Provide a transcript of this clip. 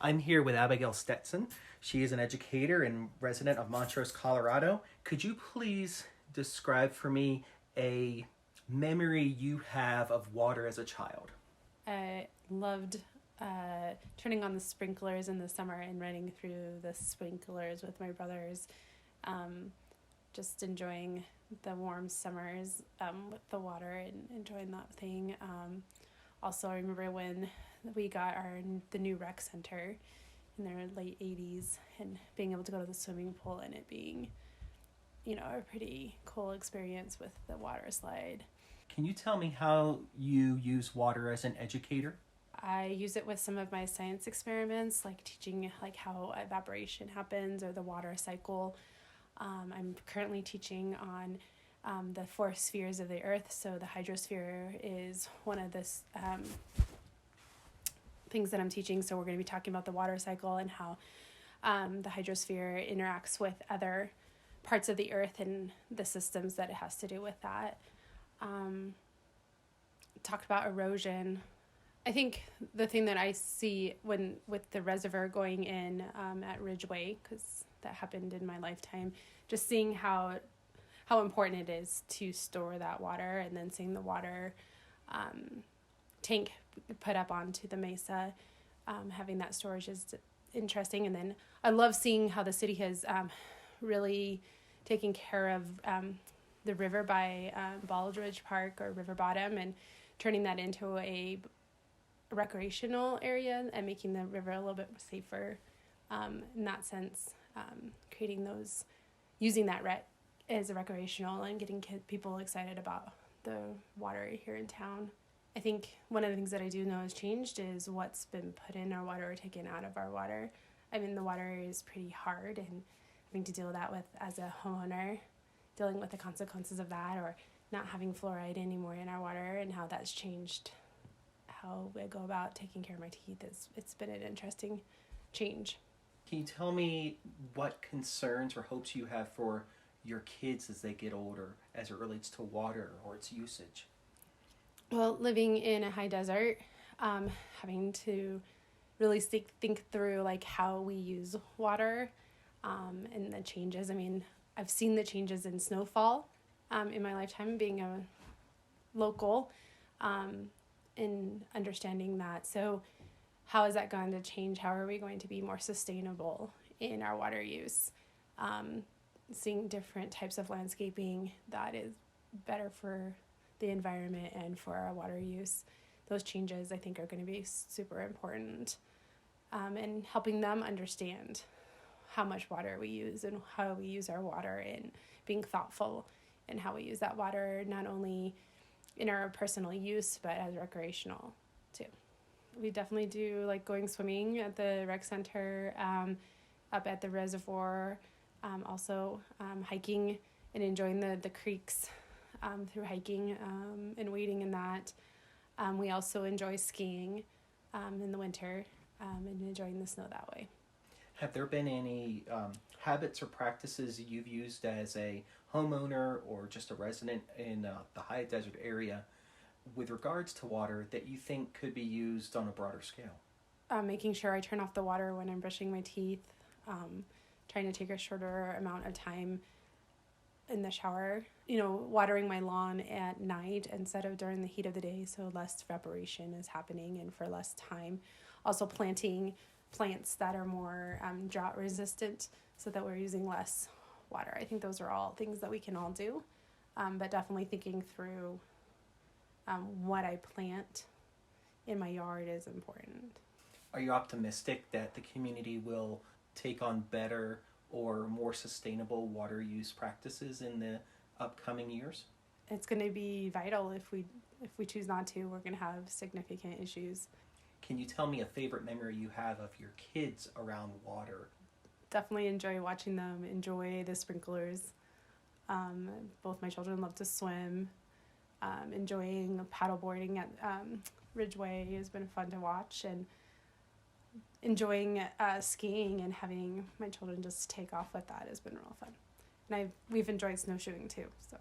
I'm here with Abigail Stetson. She is an educator and resident of Montrose, Colorado. Could you please describe for me a memory you have of water as a child? I loved turning on the sprinklers in the summer and running through the sprinklers with my brothers. Just enjoying the warm summers with the water and enjoying that thing. Also, I remember when we got the new rec center in the late 80s and being able to go to the swimming pool and it being, a pretty cool experience with the water slide. Can you tell me how you use water as an educator? I use it with some of my science experiments, like teaching how evaporation happens or the water cycle. I'm currently teaching on the 4 spheres of the earth. So the hydrosphere is one of the things that I'm teaching. So we're going to be talking about the water cycle and how the hydrosphere interacts with other parts of the earth and the systems that it has to do with that. Talked about erosion. I think the thing that I see with the reservoir going in at Ridgeway, because that happened in my lifetime, just seeing how important it is to store that water, and then seeing the water tank put up onto the mesa, having that storage is interesting. And then I love seeing how the city has really taken care of the river by Baldridge Park or River Bottom and turning that into a recreational area and making the river a little bit safer in that sense, using that as a recreational and getting people excited about the water here in town. I think one of the things that I do know has changed is what's been put in our water or taken out of our water. I mean, the water is pretty hard, and having to deal with that as a homeowner, dealing with the consequences of that, or not having fluoride anymore in our water, and how that's changed how I go about taking care of my teeth. It's been an interesting change. Can you tell me what concerns or hopes you have for your kids as they get older as it relates to water or its usage? Well, living in a high desert, having to really think through how we use water and the changes. I mean, I've seen the changes in snowfall in my lifetime being a local and understanding that. So how is that going to change? How are we going to be more sustainable in our water use? Seeing different types of landscaping that is better for the environment and for our water use. Those changes, I think, are going to be super important, and helping them understand how much water we use and how we use our water, and being thoughtful in how we use that water, not only in our personal use, but as recreational too. We definitely do like going swimming at the rec center, up at the reservoir, also hiking and enjoying the creeks through hiking and wading in that. We also enjoy skiing in the winter and enjoying the snow that way. Have there been any habits or practices you've used as a homeowner or just a resident in the high desert area with regards to water that you think could be used on a broader scale? Making sure I turn off the water when I'm brushing my teeth, trying to take a shorter amount of time in the shower, watering my lawn at night instead of during the heat of the day, so less evaporation is happening and for less time. Also planting plants that are more drought resistant so that we're using less water. I think those are all things that we can all do, but definitely thinking through what I plant in my yard is important. Are you optimistic that the community will take on better or more sustainable water use practices in the upcoming years? It's going to be vital. If we choose not to, we're going to have significant issues. Can you tell me a favorite memory you have of your kids around water? Definitely enjoy watching them enjoy the sprinklers. Both my children love to swim. Enjoying paddleboarding at Ridgeway has been fun to watch, and enjoying skiing and having my children just take off with that has been real fun. And we've enjoyed snowshoeing too. So.